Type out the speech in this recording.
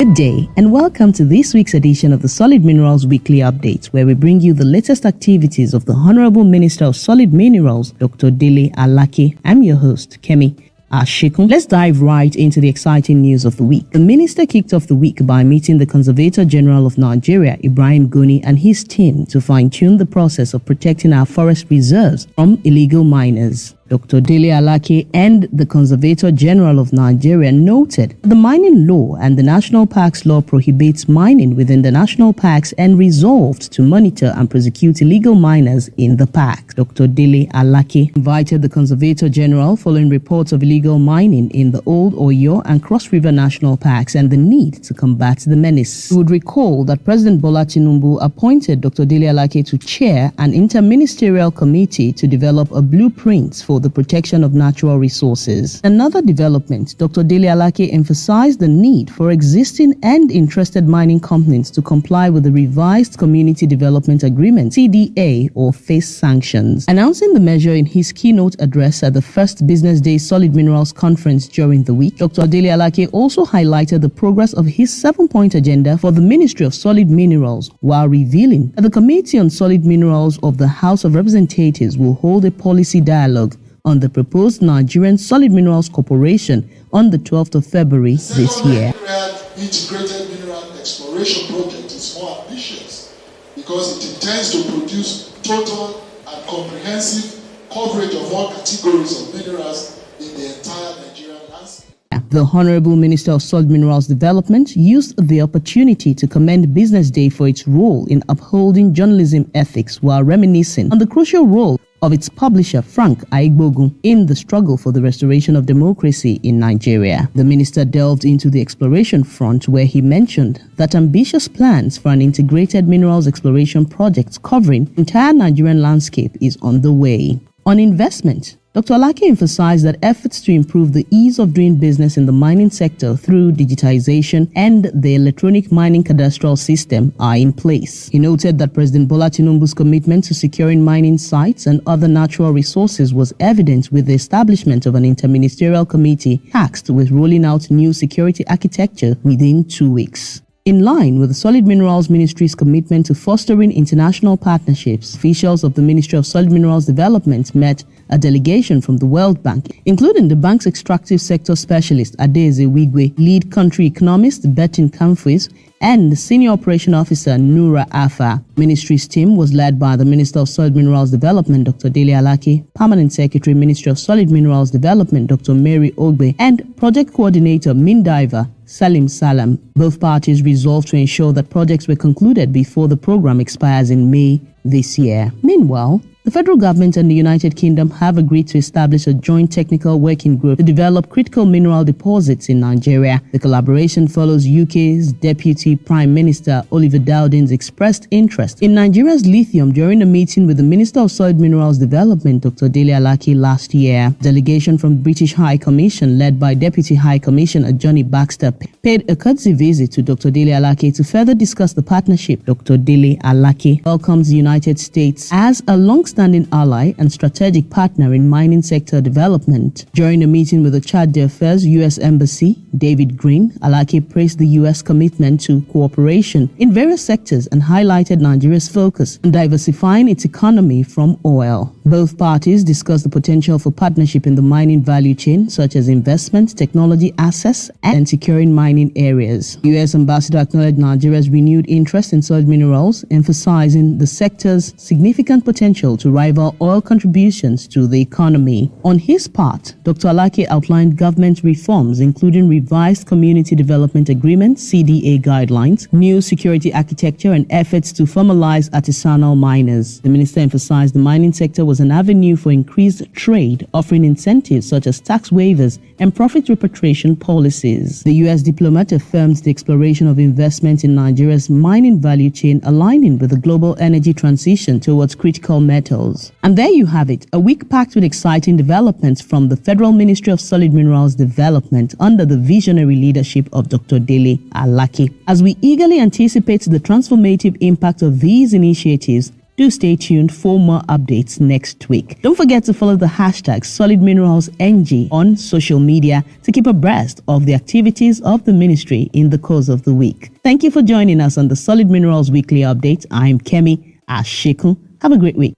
Good day and welcome to this week's edition of the Solid Minerals Weekly Update, where we bring you the latest activities of the Honorable Minister of Solid Minerals, Dr. Dele Alake. I'm your host, Kemi Ashikun. Let's dive right into the exciting news of the week. The minister kicked off the week by meeting the Conservator General of Nigeria, Ibrahim Goni, and his team to fine-tune the process of protecting our forest reserves from illegal miners. Dr. Dele Alake and the Conservator General of Nigeria noted the mining law and the National Parks law prohibits mining within the national parks and resolved to monitor and prosecute illegal miners in the parks. Dr. Dele Alake invited the Conservator General following reports of illegal mining in the Old Oyo and Cross River National Parks and the need to combat the menace. You would recall that President Bola Tinubu appointed Dr. Dele Alake to chair an interministerial committee to develop a blueprint for the protection of natural resources. Another development, Dr. Dele Alake emphasized the need for existing and interested mining companies to comply with the revised Community Development Agreement, CDA, or face sanctions. Announcing the measure in his keynote address at the first Business Day Solid Minerals Conference during the week, Dr. Dele Alake also highlighted the progress of his 7-point agenda for the Ministry of Solid Minerals, while revealing that the Committee on Solid Minerals of the House of Representatives will hold a policy dialogue on the proposed Nigerian Solid Minerals Corporation on the 12th of February this year. The integrated mineral exploration project is more ambitious because it intends to produce total and comprehensive coverage of all categories of minerals in the entire Nigerian landscape. The Honorable Minister of Solid Minerals Development used the opportunity to commend Business Day for its role in upholding journalism ethics while reminiscing on the crucial role of its publisher Frank Aigbogun in the struggle for the restoration of democracy in Nigeria. The minister delved into the exploration front, where he mentioned that ambitious plans for an integrated minerals exploration project covering the entire Nigerian landscape is on the way. On investment, Dr. Alake emphasized that efforts to improve the ease of doing business in the mining sector through digitization and the electronic mining cadastral system are in place. He noted that President Bola Tinubu's commitment to securing mining sites and other natural resources was evident with the establishment of an interministerial committee tasked with rolling out new security architecture within 2 weeks. In line with the Solid Minerals Ministry's commitment to fostering international partnerships, officials of the Ministry of Solid Minerals Development met a delegation from the World Bank, including the bank's extractive sector specialist Adeze Wigwe, lead country economist Bettin Kamfis, and the senior operation officer Nura Afa. Ministry's team was led by the Minister of Solid Minerals Development, Dr. Dele Alake, Permanent Secretary, Ministry of Solid Minerals Development, Dr. Mary Ogbe, and Project Coordinator Mindiver Salim Salam. Both parties resolved to ensure that projects were concluded before the program expires in May this year. Meanwhile, the federal government and the United Kingdom have agreed to establish a joint technical working group to develop critical mineral deposits in Nigeria. The collaboration follows UK's Deputy Prime Minister Oliver Dowden's expressed interest in Nigeria's lithium during a meeting with the Minister of Solid Minerals Development, Dr. Dele Alake, last year. A delegation from the British High Commission, led by Deputy High Commissioner Johnny Baxter, paid a courtesy visit to Dr. Dele Alake to further discuss the partnership. Dr. Dele Alake welcomes the United States as a long-standing ally and strategic partner in mining sector development. During a meeting with the Chad Affairs U.S. Embassy, David Green, Alake praised the U.S. commitment to cooperation in various sectors and highlighted Nigeria's focus on diversifying its economy from oil. Both parties discussed the potential for partnership in the mining value chain, such as investment, technology access, and securing mining areas. U.S. Ambassador acknowledged Nigeria's renewed interest in solid minerals, emphasizing the sector's significant potential to rival oil contributions to the economy. On his part, Dr. Alake outlined government reforms, including revised Community Development Agreement (CDA) guidelines, new security architecture, and efforts to formalize artisanal miners. The minister emphasized the mining sector was an avenue for increased trade, offering incentives such as tax waivers and profit repatriation policies. The U.S. diplomat affirmed the exploration of investment in Nigeria's mining value chain aligning with the global energy transition towards critical metals. And there you have it, a week packed with exciting developments from the Federal Ministry of Solid Minerals Development under the visionary leadership of Dr. Dele Alake. As we eagerly anticipate the transformative impact of these initiatives, Do stay tuned for more updates next week. Don't forget to follow the hashtag SolidMineralsNG on social media to keep abreast of the activities of the ministry in the course of the week. Thank you for joining us on the Solid Minerals Weekly Update. I'm Kemi Ashiku. Have a great week.